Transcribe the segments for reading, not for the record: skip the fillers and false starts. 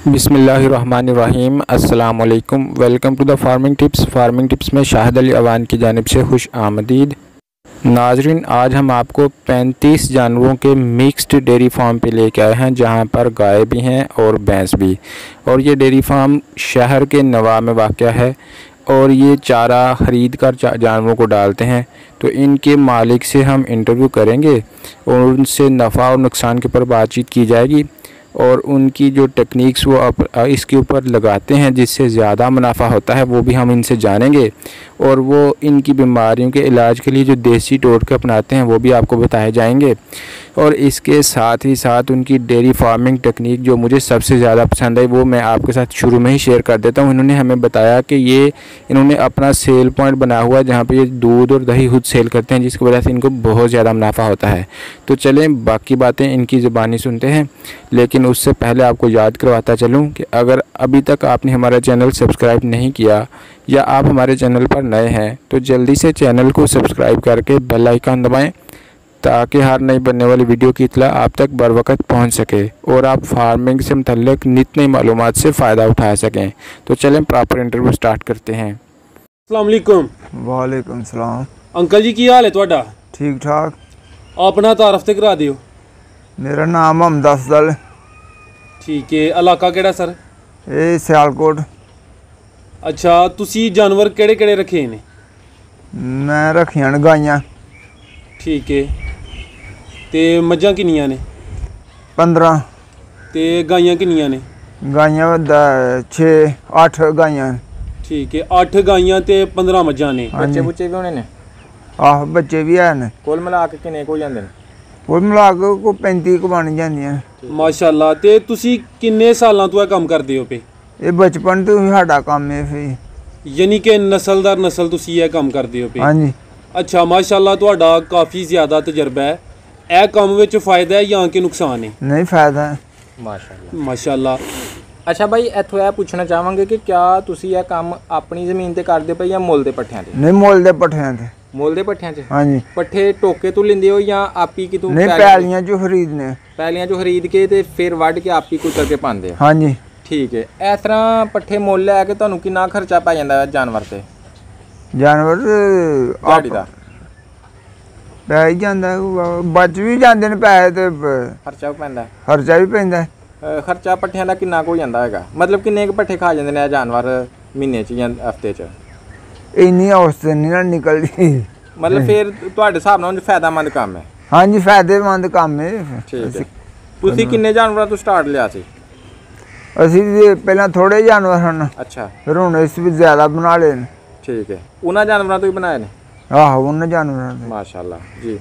बिस्मिल्लाहिर्रहमानिर्रहीम। अस्सलाम वालेकुम। Welcome to the farming tips में शाहिद अली अवान की जानिब से खुश आमदीद। नाजरीन, आज हम आपको 35 जानवरों के मिक्स्ड डेयरी फार्म पे लेके आए हैं, जहां पर गाय भी हैं और भैंस भी। और ये डेयरी फार्म शहर के नवा में वाक़या है और ये चारा ख़रीद कर जानवरों को डालते हैं। तो इनके मालिक से हम इंटरव्यू करेंगे और उनसे नफ़ा और नुकसान के ऊपर बातचीत की जाएगी और उनकी जो टेक्निक्स वो इसके ऊपर लगाते हैं जिससे ज़्यादा मुनाफा होता है वो भी हम इनसे जानेंगे। और वो इनकी बीमारियों के इलाज के लिए जो देसी टोटके अपनाते हैं वो भी आपको बताए जाएंगे। और इसके साथ ही साथ उनकी डेयरी फार्मिंग टेक्निक जो मुझे सबसे ज़्यादा पसंद है वो मैं आपके साथ शुरू में ही शेयर कर देता हूँ। इन्होंने हमें बताया कि इन्होंने अपना सेल पॉइंट बनाया हुआ है जहाँ पे ये दूध और दही खुद सेल करते हैं, जिसकी वजह से इनको बहुत ज़्यादा मुनाफा होता है। तो चलें बाकी बातें इनकी ज़ुबानी सुनते हैं, लेकिन उससे पहले आपको याद करवाता चलूँ कि अगर अभी तक आपने हमारा चैनल सब्सक्राइब नहीं किया या आप हमारे चैनल पर नए हैं तो जल्दी से चैनल को सब्सक्राइब करके बेल आइकन दबाएं ताकि हर नई बनने वाली वीडियो की इत्तला आप तक बर वक्त पहुँच सके और आप फार्मिंग से मुतल्लिक नित नई मालूमात से फ़ायदा उठा सकें। तो चलें प्रॉपर इंटरव्यू स्टार्ट करते हैं। अस्सलाम वालेकुम। वालेकुम सलाम। अंकल जी की हाल है तुहाडा? ठीक ठाक। अपना तारफ ते करा दियो। मेरा नाम मोहम्मद अफजल। ठीक है। इलाका केड़ा सर? ये सियालकोट। अच्छा, तुसी जानवर केड़े केड़े रखे ने? मैं रखियां ने गाइयां। ठीक है। ते मज्जां किन्नियां ने? 15। ते गाइयां किन्नियां ने? गाइयां 6-8 गाइयां। ठीक है। 8 गाइयां ते 15 मज्जां ने। बच्चे बुच्चे भी होने ने? आह बच्चे भी हैं। कुल मिला के किन्ने को जांदे ने? कुल मिला के को 35 को बन जांदियां। माशाअल्लाह। ते तुसी किन्ने सालां तो काम करदे हो पे? ये बचपन तो साडा काम है फिर। यानी कि नस्ल दर नस्ल तुसी ये काम करदे हो पे? हाँ जी। अच्छा, माशाअल्लाह तुहाडा काफ़ी ज़्यादा तजर्बा है। ए काम विच फ़ायदा है या कि नुकसान है? नहीं फायदा है। माशाअल्लाह माशाअल्लाह। अच्छा भाई, इत्थों यह पूछना चाहांगे कि क्या तुसी यह काम अपनी ज़मीन ते करदे पे या मुੱਲ ਦੇ ਪੱਠਿਆਂ ਤੇ? नहीं मोल दे पट्ठियां ते। ਮੁੱਲ ਦੇ ਪੱਠਿਆਂ 'ਚ? हाँ जी। ਪੱਠੇ ਟੋਕੇ ਤੋਂ ਲੈਂਦੇ ਹੋ ਜਾਂ ਆਪੀ ਕਿਤੋਂ? नहीं पैलियां जो खरीदने। ਪੈਲੀਆਂ 'ਚੋਂ ਖਰੀਦ ਕੇ ਤੇ ਫਿਰ ਵੱਢ ਕੇ ਆਪੀ ਕੁਤਰ ਕੇ ਪਾਉਂਦੇ ਹੋ? हाँ जी। ਠੀਕ ਹੈ। ਇਸ ਤਰ੍ਹਾਂ ਪੱਠੇ ਮੁੱਲ ਲੈ ਕੇ ਤੁਹਾਨੂੰ ਕਿੰਨਾ ਖਰਚਾ ਪੈ ਜਾਂਦਾ ਜਾਨਵਰ ਤੇ? जानवर ਦਿਹਾੜੀ ਦਾ ਪੈ ਹੀ ਜਾਂਦਾ, ਬਚ ਵੀ ਜਾਂਦੇ ਨੇ ਪੈਸੇ ਤੇ ਖਰਚਾ ਵੀ ਪੈਂਦਾ? ਖਰਚਾ ਵੀ ਪੈਂਦਾ। ਖਰਚਾ ਪੱਠਿਆਂ ਦਾ ਕਿੰਨਾ ਕੁ ਹੋ ਜਾਂਦਾ ਹੈਗਾ? ਮਤਲਬ ਕਿੰਨੇ ਕੁ ਪੱਠੇ ਖਾ ਜਾਂਦੇ ਨੇ ਇਹ ਜਾਨਵਰ ਮਹੀਨੇ 'ਚ ਜਾਂ ਹਫਤੇ 'ਚ? ਇੰਨੀ ਔਸਤ ਨਹੀਂ ਨਾ ਨਿਕਲਦੀ। ਮਤਲਬ ਫਿਰ ਤੁਹਾਡੇ ਹਿਸਾਬ ਨਾਲ ਫਾਇਦਾਮੰਦ ਕੰਮ ਹੈ? ਹਾਂਜੀ ਫਾਇਦੇਮੰਦ ਕੰਮ ਹੈ। ਠੀਕ ਹੈ। ਤੁਸੀਂ ਕਿੰਨੇ ਜਾਨਵਰਾਂ ਤੋਂ ਸਟਾਰਟ ਲਿਆ ਸੀ? ਅਸੀਂ ਪਹਿਲਾਂ ਥੋੜੇ ਜਾਨਵਰ ਹਨ। ਅੱਛਾ। ਫਿਰ ਹੁਣ ਇਸ ਵੀ ਜ਼ਿਆਦਾ ਬਣਾ ਲਏ ਨੇ। ਠੀਕ ਹੈ। ਉਹਨਾਂ ਜਾਨਵਰਾਂ ਤੋਂ ਹੀ ਬਣਾਏ ਨੇ? ਆਹੋ ਉਹਨਾਂ ਜਾਨਵਰਾਂ ਦੇ। ਮਾਸ਼ਾਅੱਲਾ ਜੀ।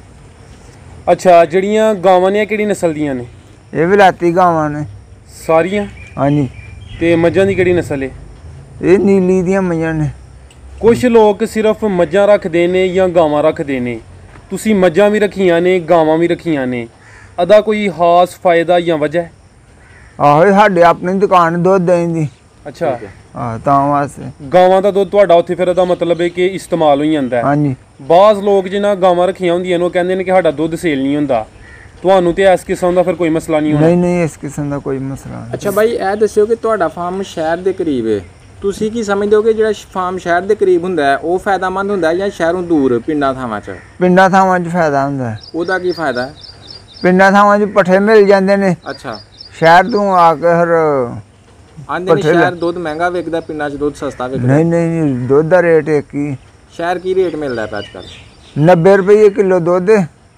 ਅੱਛਾ, ਜਿਹੜੀਆਂ ਗਾਵਾਂ ਨੇ ਕਿਹੜੀ ਨਸਲ ਦੀਆਂ ਨੇ? ਇਹ ਵਿਲਾਤੀ ਗਾਵਾਂ ਨੇ ਸਾਰੀਆਂ? ਹਾਂਜੀ। ਤੇ ਮੱਝਾਂ ਦੀ ਕਿਹੜੀ ਨਸਲ ਹੈ? ਇਹ ਨੀਲੀ ਦੀਆਂ ਮਈਆਂ ਨੇ। ਕੁਝ ਲੋਕ ਸਿਰਫ ਮੱਝਾਂ ਰੱਖਦੇ ਨੇ ਜਾਂ ਗਾਵਾਂ ਰੱਖਦੇ ਨੇ, ਤੁਸੀਂ ਮੱਝਾਂ ਵੀ ਰੱਖੀਆਂ ਨੇ ਗਾਵਾਂ ਵੀ ਰੱਖੀਆਂ ਨੇ, ਇਹਦਾ ਕੋਈ ਖਾਸ ਫਾਇਦਾ ਜਾਂ ਵਜ੍ਹਾ? ਆਹੋ ਸਾਡੇ ਆਪਣੀ ਦੁਕਾਨ ਦੁੱਧ ਦਹੀਂ ਦੀ। ਅੱਛਾ। ਹਾਂ ਤਾਂ ਵਾਸਤੇ। ਗਾਵਾਂ ਦਾ ਦੁੱਧ ਤੁਹਾਡਾ ਉੱਥੇ ਫਿਰ ਇਹਦਾ ਮਤਲਬ ਹੈ ਕਿ ਇਸਤੇਮਾਲ ਹੋਈ ਜਾਂਦਾ ਹੈ? ਹਾਂਜੀ। ਬਾਜ਼ ਲੋਕ ਜਿਨ੍ਹਾਂ ਗਾਵਾਂ ਰੱਖੀਆਂ ਹੁੰਦੀਆਂ ਨੇ ਉਹ ਕਹਿੰਦੇ ਨੇ ਕਿ ਸਾਡਾ ਦੁੱਧ ਸੇਲ ਨਹੀਂ ਹੁੰਦਾ, ਤੁਹਾਨੂੰ ਤੇ ਇਸ ਕਿਸਮ ਦਾ ਫਿਰ ਕੋਈ ਮਸਲਾ ਨਹੀਂ ਹੋਣਾ? ਨਹੀਂ ਨਹੀਂ, ਇਸ ਕਿਸਮ ਦਾ ਕੋਈ ਮਸਲਾ ਨਹੀਂ। ਅੱਛਾ ਬਾਈ, ਇਹ ਦੱਸਿਓ ਕਿ ਤੁਹਾਡਾ ਫਾਰਮ ਸ਼ਹਿਰ ਦੇ ਕਰੀਬ ਹੈ, ਤੁਸੀਂ ਕੀ ਸਮਝਦੇ ਹੋ ਕਿ ਜਿਹੜਾ ਫਾਰਮ ਸ਼ਹਿਰ ਦੇ ਕਰੀਬ ਹੁੰਦਾ ਹੈ ਉਹ ਫਾਇਦਾਮੰਦ ਹੁੰਦਾ ਹੈ ਜਾਂ ਸ਼ਹਿਰੋਂ ਦੂਰ ਪਿੰਡਾਂ ਥਾਵਾਂ 'ਚ? ਪਿੰਡਾਂ ਥਾਵਾਂ 'ਚ ਫਾਇਦਾ ਹੁੰਦਾ। ਉਹਦਾ ਕੀ ਫਾਇਦਾ ਹੈ? ਪਿੰਡਾਂ ਥਾਵਾਂ 'ਚ ਪੱਠੇ ਮਿਲ ਜਾਂਦੇ ਨੇ। ਅੱਛਾ। ਸ਼ਹਿਰ ਤੋਂ ਆ ਕੇ ਹਰ ਆਂਦੇ ਨੇ ਸ਼ਹਿਰ ਦੁੱਧ ਮਹਿੰਗਾ ਵਿਕਦਾ, ਪਿੰਡਾਂ 'ਚ ਦੁੱਧ ਸਸਤਾ ਵਿਕਦਾ। ਨਹੀਂ ਨਹੀਂ, ਦੁੱਧ ਦਾ ਰੇਟ ਇੱਕ ਹੀ। ਸ਼ਹਿਰ ਕੀ ਰੇਟ ਮਿਲਦਾ ਹੈ ਅੱਜ ਕੱਲ੍ਹ? 90 ਰੁਪਏ ਕਿਲੋ ਦੁੱਧ,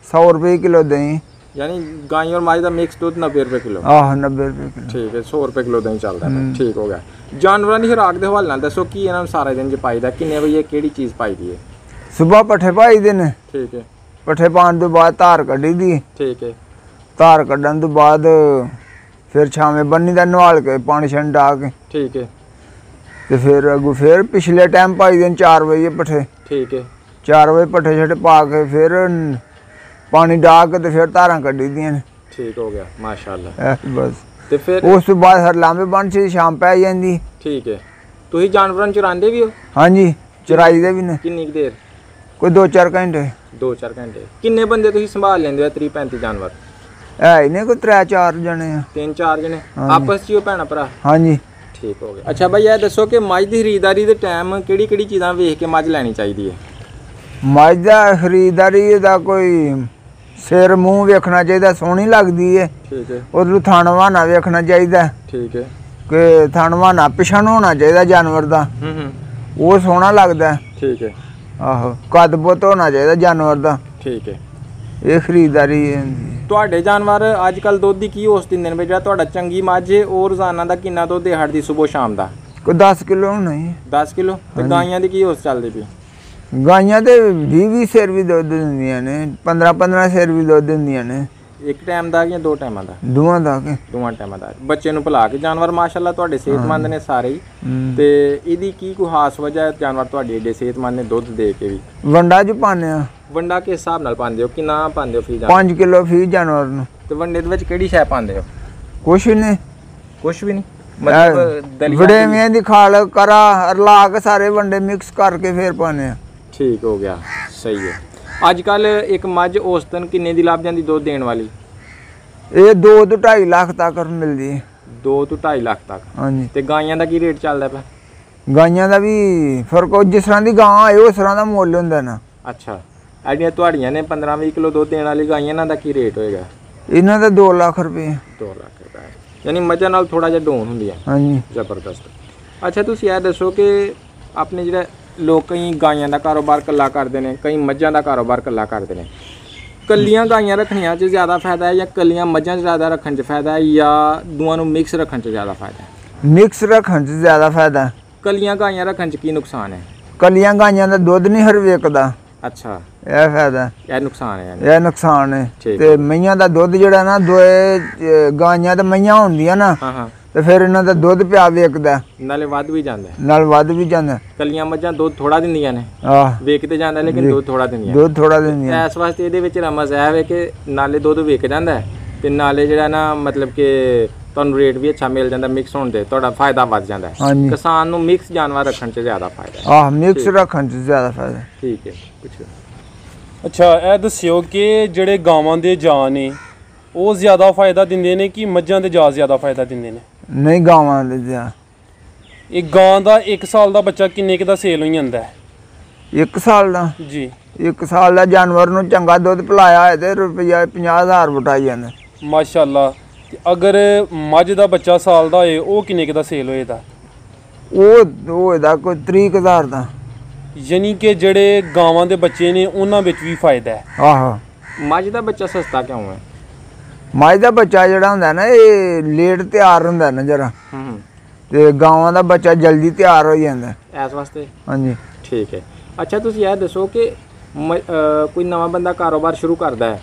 100 ਰੁਪਏ ਕਿਲੋ ਦਹੀਂ। यानी गाय और माई का मिक्स दूध 90 रुपए किलो? आह 90 रुपए किलो। ठीक है। 100 रुपए किलो दही चलता है। ठीक हो गया। जानवरों की खुराक के हवाले नाल दसो कि इन्होंने सारे दिन च पाईदा किन्ने बजे केड़ी चीज़ पाई दी है? सुबह पट्ठे पाई दे ने। ठीक है। पट्ठे पाने तो बाद धार कड्ढी दी। ठीक है। धार कड्ढन तो बाद फिर छावे बन्नी दा नवाल के पानी छन डा के। ठीक है। तो फिर अगू फिर पिछले टाइम पाई दे 4 बजे पट्ठे। ठीक है। 4 बजे पट्ठे छटे पा के फिर पानी डा के तो फिर धारा कड्ढी दियां ने। ठीक हो गया माशाअल्लाह। बस ते फिर उस तो बाद हर लांबे बन से शाम पै जांदी। ठीक है। तुसीं जानवरां नूं चरांदे भी हो? हाँ जी, चराई दे भी ने। किन्नी देर? कोई 2-4 घंटे। 2-4 घंटे। किन्ने बंदे तुसीं संभाल लैंदे हो 30-35 जानवर? ਹੈ ਹੀ ਨੇ ਕੋਈ 3-4 ਜਣੇ ਆ। 3-4 ਜਣੇ ਆਪਸ 'ਚ ਹੀ ਹੋ ਭੈਣ ਭਰਾ? ਹਾਂਜੀ। ਠੀਕ ਹੋ ਗਿਆ। ਅੱਛਾ ਬਾਈ ਇਹ ਦੱਸੋ ਕਿ ਮੱਝ ਦੀ ਖਰੀਦਦਾਰੀ ਦੇ ਟਾਈਮ ਕਿਹੜੀ ਚੀਜ਼ਾਂ ਵੇਖ ਕੇ ਮੱਝ ਲੈਣੀ ਚਾਹੀਦੀ ਹੈ? ਮੱਝ ਦਾ ਖਰੀਦਦਾਰੀ ਦਾ ਕੋਈ ਸਿਰ ਮੂੰਹ ਵੇਖਣਾ ਚਾਹੀਦਾ, ਸੋਹਣੀ ਲੱਗਦੀ ਹੈ। ਠੀਕ ਹੈ। ਉਹਨੂੰ ਥਣ ਵਾਹਣਾ ਵੇਖਣਾ ਚਾਹੀਦਾ ਠੀਕ ਹੈ। ਕਿ ਥਣ ਵਾਹਣਾ ਪਿਛਣ ਹੋਣਾ ਚਾਹੀਦਾ ਜਾਨਵਰ ਦਾ, ਉਹ ਸੋਹਣਾ ਲੱਗਦਾ। ਠੀਕ ਹੈ। ਆਹੋ ਕੱਦ ਬੁੱਤ ਹੋਣਾ ਚਾਹੀਦਾ ਜਾਨਵਰ ਦਾ। ਠੀਕ ਹੈ। ਇਹ ਖਰੀਦਦਾਰੀ ਹੈ। ਤੁਹਾਡੇ ਜਾਨਵਰ ਅੱਜ ਕੱਲ ਦੁੱਧ ਦੀ ਕੀ ਔਸਤ ਦਿੰਦੇ ਨੇ? ਜਿਹੜਾ ਤੁਹਾਡਾ ਚੰਗੀ ਮੱਝ ਹੈ ਉਹ ਰੋਜ਼ਾਨਾ ਦਾ ਕਿੰਨਾ ਦੁੱਧ ਹੜਦੀ ਸਵੇਰ ਸ਼ਾਮ ਦਾ? ਕੋਈ 10 ਕਿਲੋ ਹੋਣਾ ਹੀ। 10 ਕਿਲੋ। ਤੇ ਗਾਈਆਂ ਦੀ ਕੀ ਔਸਤ ਚੱਲਦੀ ਪਈ? ਗਾਈਆਂ ਤੇ 20-20 ਸਿਰ ਵੀ ਦੁੱਧ ਦਿੰਦੀਆਂ ਨੇ, 15-15 ਸਿਰ ਵੀ ਦੁੱਧ ਦਿੰਦੀਆਂ ਨੇ। ਇੱਕ ਟਾਈਮ ਦਾ ਜਾਂ 2 ਟਾਈਮਾਂ ਦਾ? ਦੋਵਾਂ ਦਾ ਕੇ। ਦੋਵਾਂ ਟਾਈਮਾਂ ਦਾ। ਬੱਚੇ ਨੂੰ ਭੁਲਾ ਕੇ ਜਾਨਵਰ ਮਾਸ਼ਾਅੱਲਾ ਤੁਹਾਡੇ ਸਿਹਤਮੰਦ ਨੇ ਸਾਰੇ ਹੀ। ਤੇ ਇਹਦੀ ਕੀ ਕੋਈ ਖਾਸ ਵਜ੍ਹਾ ਹੈ ਜਾਨਵਰ ਤੁਹਾਡੇ ਏਡੇ ਸਿਹਤਮੰਦ ਨੇ ਦੁੱਧ ਦੇ ਕੇ ਵੀ? ਵੰਡਾ ਚ ਪਾਉਂਦੇ ਆ। ਵੰਡਾ ਕਿਸ ਹਿਸਾਬ ਨਾਲ ਪਾਉਂਦੇ ਹੋ? ਕਿੰਨਾ ਪਾਉਂਦੇ ਹੋ ਫੀ ਜਾਨਵਰ? 5 ਕਿਲੋ ਫੀ ਜਾਨਵਰ ਨੂੰ। ਤੇ ਵੰਡੇ ਦੇ ਵਿੱਚ ਕਿਹੜੀ ਸ਼ੈ ਪਾਉਂਦੇ ਹੋ? ਕੁਛ ਨਹੀਂ। ਕੁਛ ਵੀ ਨਹੀਂ ਮਤਲਬ ਦਲੀਆ? ਵੜੇਵਿਆਂ ਦੀ ਖਾਲ ਕਰਾ ਰਲਾ ਕੇ ਸਾਰੇ ਵੰਡੇ ਮਿਕਸ ਕਰਕੇ ਫੇਰ ਪਾਉਂਦੇ ਆ। ਠੀਕ ਹੋ ਗਿਆ। ਸਹੀ ਹੈ। ਅੱਜ ਕੱਲ ਇੱਕ ਮੱਝ ਔਸਤਨ ਕਿੰਨੇ ਦੀ ਲੱਭ ਜਾਂਦੀ ਦੁੱਧ ਦੇਣ ਵਾਲੀ? ਇਹ 2 ਤੋਂ 2.5 ਲੱਖ ਤੱਕ ਮਿਲਦੀ ਹੈ। 2 ਤੋਂ 2.5 ਲੱਖ ਤੱਕ? ਹਾਂਜੀ। ਤੇ ਗਾਈਆਂ ਦਾ ਕੀ ਰੇਟ ਚੱਲਦਾ ਪਿਆ? ਗਾਈਆਂ ਦਾ ਵੀ ਫਰਕ, ਜਿਸ ਤਰ੍ਹਾਂ ਦੀ ਗਾਂ ਆਏ ਉਸ ਤਰ੍ਹਾਂ ਦਾ ਮੁੱਲ ਹੁੰਦਾ ਨਾ। ਅੱਛਾ। ਜਿਹੜੀਆਂ ਤੁਹਾਡੀਆਂ ਨੇ 15-20 ਕਿਲੋ ਦੁੱਧ ਦੇਣ ਵਾਲੀ ਗਾਈਆਂ, ਇਹਨਾਂ ਦਾ ਕੀ ਰੇਟ ਹੋਏਗਾ? ਇਹਨਾਂ ਦਾ 2 ਲੱਖ ਰੁਪਏ। 2 ਲੱਖ ਰੁਪਏ। ਯਾਨੀ ਮੱਝਾਂ ਨਾਲ ਥੋੜਾ ਜਿਹਾ ਡਾਊਨ ਹੁੰਦੀਆਂ। ਹਾਂਜੀ। ਜ਼ਬਰਦਸਤ। ਅੱਛਾ ਤੁਸੀਂ ਇਹ ਦੱਸੋ ਕਿ ਆਪਣੇ ਜਿਹੜਾ ਲੋਕ ਕਈ ਗਾਈਆਂ ਦਾ ਕਾਰੋਬਾਰ ਇਕੱਲਾ ਕਰਦੇ ਨੇ, ਕਈ ਮੱਝਾਂ ਦਾ ਕਾਰੋਬਾਰ ਇਕੱਲਾ ਕਰਦੇ ਨੇ। ਕੱਲੀਆਂ ਗਾਈਆਂ ਰੱਖਣੀਆਂ 'ਚ ਜ਼ਿਆਦਾ ਫਾਇਦਾ ਹੈ ਜਾਂ ਕੱਲੀਆਂ ਮੱਝਾਂ 'ਚ ਜ਼ਿਆਦਾ ਰੱਖਣ 'ਚ ਫਾਇਦਾ ਹੈ ਜਾਂ ਦੋਵਾਂ ਨੂੰ ਮਿਕਸ ਰੱਖਣ 'ਚ ਜ਼ਿਆਦਾ ਫਾਇਦਾ ਹੈ? ਮਿਕਸ ਰੱਖਣ 'ਚ ਜ਼ਿਆਦਾ ਫਾਇਦਾ। ਕੱਲੀਆਂ ਗਾਈਆਂ ਰੱਖਣ 'ਚ ਕੀ ਨੁਕਸਾਨ ਹੈ? ਕੱਲੀਆਂ ਗਾਈਆਂ ਦਾ ਦੁੱਧ ਨਹੀਂ ਹਰ ਵੇਕਦਾ। ਅੱਛਾ। ਇਹ ਫਾਇਦਾ। ਇਹ ਨੁਕਸਾਨ ਹੈ ਯਾਨੀ? ਇਹ ਨੁਕਸਾਨ ਹੈ। ਠੀਕ ਤੇ ਮਈਆਂ ਦਾ ਦੁੱਧ ਜਿਹੜਾ ਨਾ ਦੋਏ ਗਾਈਆਂ ਤੇ ਮਈਆਂ ਹੁੰਦੀਆਂ ਨਾ, ਹਾਂ ਤੇ ਫਿਰ ਇਹਨਾਂ ਦਾ ਦੁੱਧ ਪਿਆ ਵੇਕਦਾ, ਨਾਲੇ ਵੱਧ ਵੀ ਜਾਂਦਾ ਹੈ। ਨਾਲ ਵੱਧ ਵੀ ਜਾਂਦਾ। ਕੱਲੀਆਂ ਮੱਝਾਂ ਦੁੱਧ ਥੋੜਾ ਦਿੰਦੀਆਂ ਨੇ, ਵੇਚ ਤੇ ਜਾਂਦਾ ਲੇਕਿਨ ਦੁੱਧ ਥੋੜਾ ਦਿੰਦੀਆਂ। ਦੁੱਧ ਥੋੜਾ ਦਿੰਦੀਆਂ। ਇਸ ਵਾਸਤੇ ਇਹਦੇ ਵਿੱਚ ਰਮਜ਼ ਇਹ ਹੈ ਕਿ ਨਾਲੇ ਦੁੱਧ ਵੇਚ ਜਾਂਦਾ ਤੇ ਨਾਲੇ ਜਿਹੜਾ ਨਾ ਮਤਲਬ ਕਿ ਤੁਹਾਨੂੰ ਰੇਟ ਵੀ ਅੱਛਾ ਮਿਲ ਜਾਂਦਾ ਮਿਕਸ ਹੋਣ ਦੇ, ਤੁਹਾਡਾ ਫਾਇਦਾ ਵੱਧ ਜਾਂਦਾ ਹੈ। ਕਿਸਾਨ ਨੂੰ ਮਿਕਸ ਜਾਨਵਰ ਰੱਖਣ 'ਚ ਜ਼ਿਆਦਾ ਫਾਇਦਾ ਹੈ। ਮਿਕਸ ਰੱਖਣ 'ਚ ਜ਼ਿਆਦਾ ਫਾਇਦਾ। ਠੀਕ ਹੈ। ਪੁੱਛੋ। ਅੱਛਾ ਇਹ ਦੱਸਿਓ ਕਿ ਜਿਹੜੇ ਗਾਵਾਂ ਦੇ ਜਾਂ ਨੇ ਉਹ ਜ਼ਿਆਦਾ ਫਾਇਦਾ ਦਿੰਦੇ ਨੇ ਕਿ ਮੱਝਾਂ ਦੇ ਜਾਂ ਜ਼ਿਆਦਾ ਫਾਇਦਾ ਦਿੰਦੇ ਨੇ? ਨਹੀਂ, ਗਾਵਾਂ ਦੇ ਜਾਂ। ਇਹ ਗਾਂ ਦਾ 1 ਸਾਲ ਦਾ ਬੱਚਾ ਕਿੰਨੇ ਕੁ ਦਾ ਸੇਲ ਹੋ ਜਾਂਦਾ ਹੈ? 1 ਸਾਲ ਦਾ? ਜੀ। 1 ਸਾਲ ਦਾ ਜਾਨਵਰ ਨੂੰ ਚੰਗਾ ਦੁੱਧ ਪਿਲਾਇਆ ਹੋਏ ਤੇ ਰੁਪਈਆ 50,000 ਵਟਾਈ ਜਾਂਦਾ। ਮਾਸ਼ਾਅੱਲਾ। ਤੇ ਅਗਰ ਮੱਝ ਦਾ ਬੱਚਾ ਸਾਲ ਦਾ ਹੋਏ ਉਹ ਕਿੰਨੇ ਕੁ ਦਾ ਸੇਲ ਹੋਏਦਾ? ਉਹ ਇਹਦਾ ਕੋਈ 30,000 ਦਾ। ਯਾਨੀ ਕਿ ਜਿਹੜੇ ਗਾਵਾਂ ਦੇ ਬੱਚੇ ਨੇ ਉਹਨਾਂ ਵਿੱਚ ਵੀ ਫਾਇਦਾ ਹੈ। ਆਹੋ। ਮੱਝ ਦਾ ਬੱਚਾ ਸਸਤਾ ਕਿਉਂ ਹੈ? ਮੱਝ ਦਾ ਬੱਚਾ ਜਿਹੜਾ ਹੁੰਦਾ ਨਾ ਇਹ ਲੇਟ ਤਿਆਰ ਹੁੰਦਾ ਨਾ ਜਰਾ, ਤੇ ਗਾਵਾਂ ਦਾ ਬੱਚਾ ਜਲਦੀ ਤਿਆਰ ਹੋ ਜਾਂਦਾ ਇਸ ਵਾਸਤੇ। ਹਾਂਜੀ। ਠੀਕ ਹੈ। ਅੱਛਾ ਤੁਸੀਂ ਇਹ ਦੱਸੋ ਕਿ ਕੋਈ ਨਵਾਂ ਬੰਦਾ ਕਾਰੋਬਾਰ ਸ਼ੁਰੂ ਕਰਦਾ ਹੈ,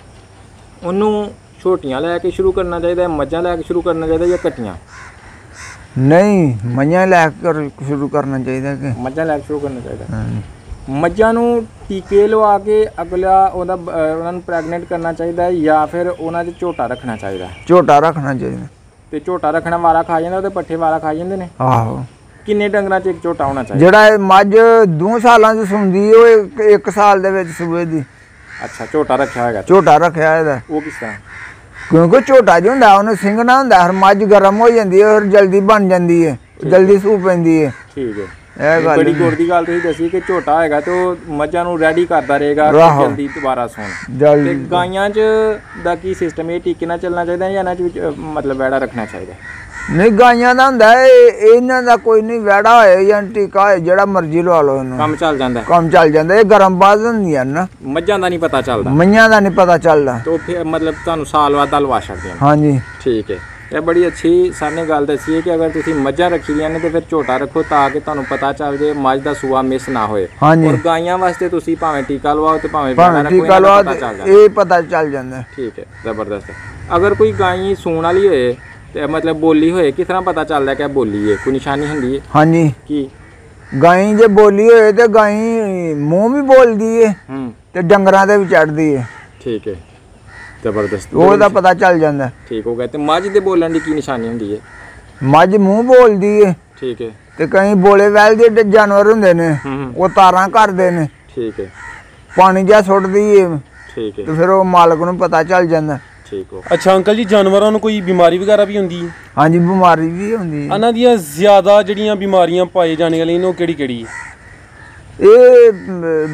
ਉਹਨੂੰ ਛੋਟੀਆਂ ਲੈ ਕੇ ਸ਼ੁਰੂ ਕਰਨਾ ਚਾਹੀਦਾ, ਮੱਝਾਂ ਲੈ ਕੇ ਸ਼ੁਰੂ ਕਰਨਾ ਚਾਹੀਦਾ ਜਾਂ ਕੱਟੀਆਂ? ਨਹੀਂ, ਮੱਝਾਂ ਲੈ ਕੇ ਸ਼ੁਰੂ ਕਰਨਾ ਚਾਹੀਦਾ। ਕਿ ਮੱਝਾਂ ਲੈ ਕੇ ਸ਼ੁਰੂ ਕਰਨਾ ਚਾਹੀਦਾ। ਮੱਝਾਂ ਨੂੰ ਟੀਕੇ ਲਵਾ ਕੇ ਅਗਲਾ ਉਹਨਾਂ ਨੂੰ ਪ੍ਰੈਗਨੈਂਟ ਕਰਨਾ ਚਾਹੀਦਾ ਹੈ ਜਾਂ ਫਿਰ ਉਹਨਾਂ 'ਚ ਝੋਟਾ ਰੱਖਣਾ ਚਾਹੀਦਾ? ਝੋਟਾ ਰੱਖਣਾ ਚਾਹੀਦਾ। ਤੇ ਝੋਟਾ ਰੱਖਣਾ ਵਾਰਾ ਖਾ ਜਾਂਦਾ, ਉਹਦੇ ਪੱਠੇ ਵਾਰਾ ਖਾ ਜਾਂਦੇ ਨੇ? ਆਹੋ। ਕਿੰਨੇ ਡੰਗਰਾਂ 'ਚ ਇੱਕ ਝੋਟਾ ਹੋਣਾ ਚਾਹੀਦਾ? ਜਿਹੜਾ ਇਹ ਮੱਝ 2 ਸਾਲਾਂ ਦੀ ਸੁੰਦੀ ਉਹ 1 ਸਾਲ ਦੇ ਵਿੱਚ ਸੂਏ ਦੀ। ਅੱਛਾ। ਝੋਟਾ ਰੱਖਿਆ ਹੋਏਗਾ? ਝੋਟਾ ਰੱਖਿਆ ਇਹਦਾ। ਉਹ ਕਿਸ ਤਰ੍ਹਾਂ? ਕਿਉਂਕਿ ਝੋਟਾ ਜੋ ਹੁੰਦਾ ਉਹਨੂੰ ਸਿੰਗਣਾ ਹੁੰਦਾ, ਹਰ ਮੱਝ ਗਰਮ ਹੋ ਜਾਂਦੀ ਹੈ ਔਰ ਜਲਦੀ ਬਣ ਜਾਂਦੀ ਹੈ, ਜਲਦੀ ਸੂ ਪੈਂਦੀ ਹੈ। ਠੀਕ ਹੈ। ਇਹ ਗੱਲ ਬੜੀ ਗੌਰ ਦੀ ਗੱਲ ਤੁਸੀਂ ਦੱਸੀ ਕਿ ਝੋਟਾ ਹੋਏਗਾ ਤੇ ਉਹ ਮੱਝਾਂ ਨੂੰ ਰੈਡੀ ਕਰਦਾ ਰਹੇਗਾ ਜਲਦੀ ਦੁਬਾਰਾ ਸੌਣ। ਤੇ ਗਾਈਆਂ 'ਚ ਦਾ ਕੀ ਸਿਸਟਮ? ਇਹ ਟੀਕੇ ਨਾਲ ਚੱਲਣਾ ਚਾਹੀਦਾ ਜਾਂ ਇਹਨਾਂ 'ਚ ਮਤਲਬ ਵੈੜਾ ਰੱਖਣਾ ਚਾਹੀਦਾ? ਨਹੀਂ, ਗਾਈਆਂ ਦਾ ਹੁੰਦਾ ਇਹਨਾਂ ਦਾ ਕੋਈ ਨਹੀਂ, ਵੈੜਾ ਹੋਏ ਜਾਂ ਟੀਕਾ ਹੋਏ ਜਿਹੜਾ ਮਰਜ਼ੀ ਲਵਾ ਲਓ ਇਹਨੂੰ, ਕੰਮ ਚੱਲ ਜਾਂਦਾ। ਕੰਮ ਚੱਲ ਜਾਂਦਾ। ਇਹ ਗਰਮ ਬਾਜ਼ ਹੁੰਦੀਆਂ ਨਾ, ਮੱਝਾਂ ਦਾ ਨਹੀਂ ਪਤਾ ਚੱਲਦਾ, ਮਈਆਂ ਦਾ ਨਹੀਂ ਪਤਾ ਚੱਲਦਾ। तो फिर मतलब ਤੁਹਾਨੂੰ ਸਾਲ ਬਾਅਦ ਲਵਾ ਸਕਦੇ ਹਾਂ। ਹਾਂਜੀ। ਠੀਕ ਹੈ। ਇਹ ਬੜੀ ਅੱਛੀ ਸਾਨੇ ਗੱਲ ਦੱਸੀ ਹੈ ਕਿ ਅਗਰ ਤੁਸੀਂ ਮੱਝਾਂ ਰੱਖੀ ਦੀਆਂ ਨੇ ਤੇ ਫਿਰ ਝੋਟਾ ਰੱਖੋ ਤਾਂ ਕਿ ਤੁਹਾਨੂੰ ਪਤਾ ਚੱਲ ਜੇ ਮੱਝ ਦਾ ਸੂਆ ਮਿਸ ਨਾ ਹੋਏ। ਔਰ ਗਾਈਆਂ ਵਾਸਤੇ ਤੁਸੀਂ ਭਾਵੇਂ ਟੀਕਾ ਲਵਾਓ ਤੇ ਭਾਵੇਂ ਟੀਕਾ ਲਵਾਓ, ਇਹ ਪਤਾ ਚੱਲ ਜਾਂਦਾ। ਠੀਕ ਹੈ। ਜ਼ਬਰਦਸਤ। ਅਗਰ ਕੋਈ ਗਾਈ ਸੂਣ ਵਾਲੀ ਹੋਏ ਤੇ ਮਤਲਬ ਬੋਲੀ ਹੋਏ, ਕਿਸ ਤਰ੍ਹਾਂ ਪਤਾ ਚੱਲਦਾ ਕਿ ਬੋਲੀ ਹੈ? ਕੋਈ ਨਿਸ਼ਾਨੀ ਹੁੰਦੀ ਹੈ? ਹਾਂਜੀ। ਕੀ? ਗਾਈ ਜੇ ਬੋਲੀ ਹੋਏ ਤੇ ਗਾਈ ਮੂੰਹ ਵੀ ਬੋਲਦੀ ਹੈ ਤੇ ਡੰਗਰਾਂ ਤੇ ਵੀ ਚੜਦੀ ਹੈ। ਠੀਕ ਹੈ। ਜ਼ਬਰਦਸਤ। ਉਹਦਾ ਪਤਾ ਚੱਲ ਜਾਂਦਾ। ਠੀਕ ਹੋ ਗਿਆ। ਤੇ ਮੱਝ ਦੇ ਬੋਲਣ ਦੀ ਕੀ ਨਿਸ਼ਾਨੀ ਹੁੰਦੀ ਹੈ? ਮੱਝ ਮੂੰਹ ਬੋਲਦੀ ਹੈ। ਠੀਕ ਹੈ। ਤੇ ਕਈ ਬੋਲੇ ਵੈਲ ਦੇ ਜਾਨਵਰ ਹੁੰਦੇ ਨੇ ਉਹ ਤਾਰਾਂ ਕਰਦੇ ਨੇ। ਠੀਕ ਹੈ। ਪਾਣੀ ਜਿਹਾ ਸੁੱਟਦੀ ਹੈ। ਠੀਕ ਹੈ। ਤੇ ਫਿਰ ਉਹ ਮਾਲਕ ਨੂੰ ਪਤਾ ਚੱਲ ਜਾਂਦਾ। ਠੀਕ ਹੋ। ਅੱਛਾ ਅੰਕਲ ਜੀ, ਜਾਨਵਰਾਂ ਨੂੰ ਕੋਈ ਬਿਮਾਰੀ ਵਗੈਰਾ ਵੀ ਹੁੰਦੀ ਹੈ? ਹਾਂਜੀ ਬਿਮਾਰੀ ਵੀ ਹੁੰਦੀ ਹੈ। ਇਹਨਾਂ ਦੀਆਂ ਜ਼ਿਆਦਾ ਜਿਹੜੀਆਂ ਬਿਮਾਰੀਆਂ ਪਾਏ ਜਾਣੇ ਵਾਲੀਆਂ ਨੇ ਉਹ ਕਿਹੜੀ ਕਿਹੜੀ ਹੈ? ਇਹ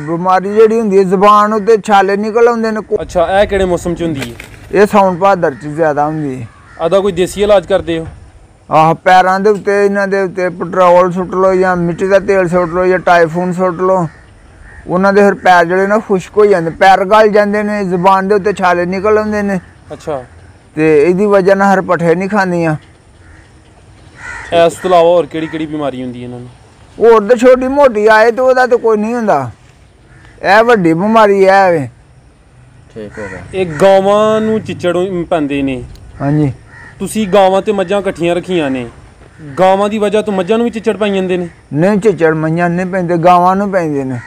ਬਿਮਾਰੀ ਜਿਹੜੀ ਹੁੰਦੀ ਹੈ ਜ਼ੁਬਾਨ ਉੱਤੇ ਛਾਲੇ ਨਿਕਲ ਆਉਂਦੇ ਨੇ। ਅੱਛਾ, ਇਹ ਕਿਹੜੇ ਮੌਸਮ 'ਚ ਹੁੰਦੀ ਹੈ? ਇਹ ਸਾਉਣ ਭਾਦਰ ਚ ਜ਼ਿਆਦਾ ਹੁੰਦੀ ਹੈ। ਇਹਦਾ ਕੋਈ ਦੇਸੀ ਇਲਾਜ ਕਰਦੇ ਹੋ? ਆਹ ਪੈਰਾਂ ਦੇ ਉੱਤੇ ਇਹਨਾਂ ਦੇ ਉੱਤੇ ਪੈਟਰੋਲ ਸੁੱਟ ਲਓ ਜਾਂ ਮਿੱਟੀ ਦਾ ਤੇਲ ਸੁੱਟ ਲਓ ਜਾਂ ਟਾਈਫੂਨ ਸੁੱਟ ਲਓ, ਉਹਨਾਂ ਦੇ ਫਿਰ ਪੈਰ ਜਿਹੜੇ ਨਾ ਖੁਸ਼ਕ ਹੋ ਜਾਂਦੇ, ਪੈਰ ਗਲ ਜਾਂਦੇ ਨੇ, ਜ਼ੁਬਾਨ ਦੇ ਉੱਤੇ ਛਾਲੇ ਨਿਕਲ ਆਉਂਦੇ ਨੇ। ਅੱਛਾ, ਤੇ ਇਹਦੀ ਵਜ੍ਹਾ ਨਾਲ ਹਰ ਪੱਠੇ ਨਹੀਂ ਖਾਂਦੀਆਂ। ਇਸ ਤੋਂ ਇਲਾਵਾ ਹੋਰ ਕਿਹੜੀ ਕਿਹੜੀ ਬਿਮਾਰੀ ਹੁੰਦੀ ਹੈ ਇਹਨਾਂ ਨੂੰ? ਹੋਰ ਤਾਂ ਛੋਟੀ ਮੋਟੀ ਆਏ ਤੇ ਉਹਦਾ ਤਾਂ ਕੋਈ ਨਹੀਂ ਹੁੰਦਾ, ਇਹ ਵੱਡੀ ਬਿਮਾਰੀ ਹੈ ਵੇ। ਠੀਕ ਹੋ ਗਿਆ। ਇਹ ਗਾਵਾਂ ਨੂੰ ਚਿੱਚੜ ਪੈਂਦੇ ਨੇ, ਹਾਂਜੀ ਤੁਸੀਂ ਗਾਵਾਂ ਤੇ ਮੱਝਾਂ ਇਕੱਠੀਆਂ ਰੱਖੀਆਂ ਨੇ, ਗਾਵਾਂ ਦੀ ਵਜ੍ਹਾ ਤੋਂ ਮੱਝਾਂ ਨੂੰ ਵੀ ਚਿੱਚੜ ਪਾਈ ਜਾਂਦੇ ਨੇ? ਨਹੀਂ ਝਿੱਚੜ ਮਈਆਂ ਨਹੀਂ ਪੈਂਦੇ, ਗਾਵਾਂ ਨੂੰ ਪੈਂਦੇ ਨੇ।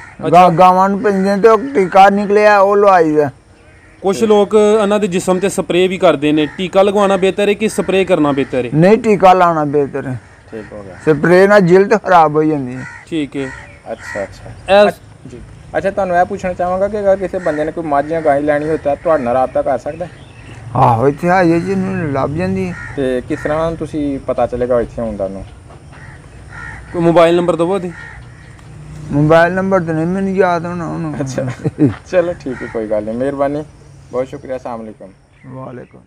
ਗਾਵਾਂ ਨੂੰ ਪੈਂਦੇ ਨੇ ਤੇ ਉਹ ਟੀਕਾ ਨਿਕਲਿਆ ਉਹ ਲਵਾਈਦਾ। ਕੁਝ ਲੋਕ ਇਹਨਾਂ ਦੇ ਜਿਸਮ ਤੇ ਸਪਰੇਅ ਵੀ ਕਰਦੇ ਨੇ, ਟੀਕਾ ਲਗਵਾਉਣਾ ਬਿਹਤਰ ਹੈ ਕਿ ਸਪਰੇਅ ਕਰਨਾ ਬਿਹਤਰ ਹੈ? ਨਹੀਂ ਟੀਕਾ ਲਾਉਣਾ ਬਿਹਤਰ ਹੈ। ਠੀਕ ਹੋ ਗਿਆ। ਸਪਰੇਅ ਨਾਲ ਜਿਲਦ ਖਰਾਬ ਹੋ ਜਾਂਦੀ ਹੈ। ਠੀਕ ਹੈ। ਅੱਛਾ ਅੱਛਾ ਜੀ। ਅੱਛਾ, ਤੁਹਾਨੂੰ ਇਹ ਪੁੱਛਣਾ ਚਾਹਾਂਗਾ ਕਿ ਅਗਰ ਕਿਸੇ ਬੰਦੇ ਨੇ ਕੋਈ ਮੱਝ ਜਾਂ ਗਾਂ ਲੈਣੀ ਹੋਵੇ ਤਾਂ ਤੁਹਾਡੇ ਨਾਲ ਰਾਬਤਾ ਕਰ ਸਕਦਾ ਹੈ? ਆਹੋ ਇੱਥੇ ਆਈਏ ਜੀ ਨੂੰ ਲੱਭ ਜਾਂਦੀ ਹੈ। ਤੇ ਕਿਸ ਤਰ੍ਹਾਂ ਤੁਸੀਂ ਪਤਾ ਚੱਲੇਗਾ ਇੱਥੇ ਆਉਣ ਦਾ ਨੂੰ? ਕੋਈ ਮੋਬਾਈਲ ਨੰਬਰ ਦਵੋ ਦੇ। ਮੋਬਾਈਲ ਨੰਬਰ ਤਾਂ ਨਹੀਂ ਮੈਨੂੰ ਯਾਦ ਹੋਣਾ ਉਹਨੂੰ। ਅੱਛਾ ਚਲੋ ਠੀਕ ਹੈ, ਕੋਈ ਗੱਲ ਨਹੀਂ, ਮਿਹਰਬਾਨੀ, ਬਹੁਤ ਸ਼ੁਕਰੀਆ। अस्सलाम वालेकुम। वालेकुम।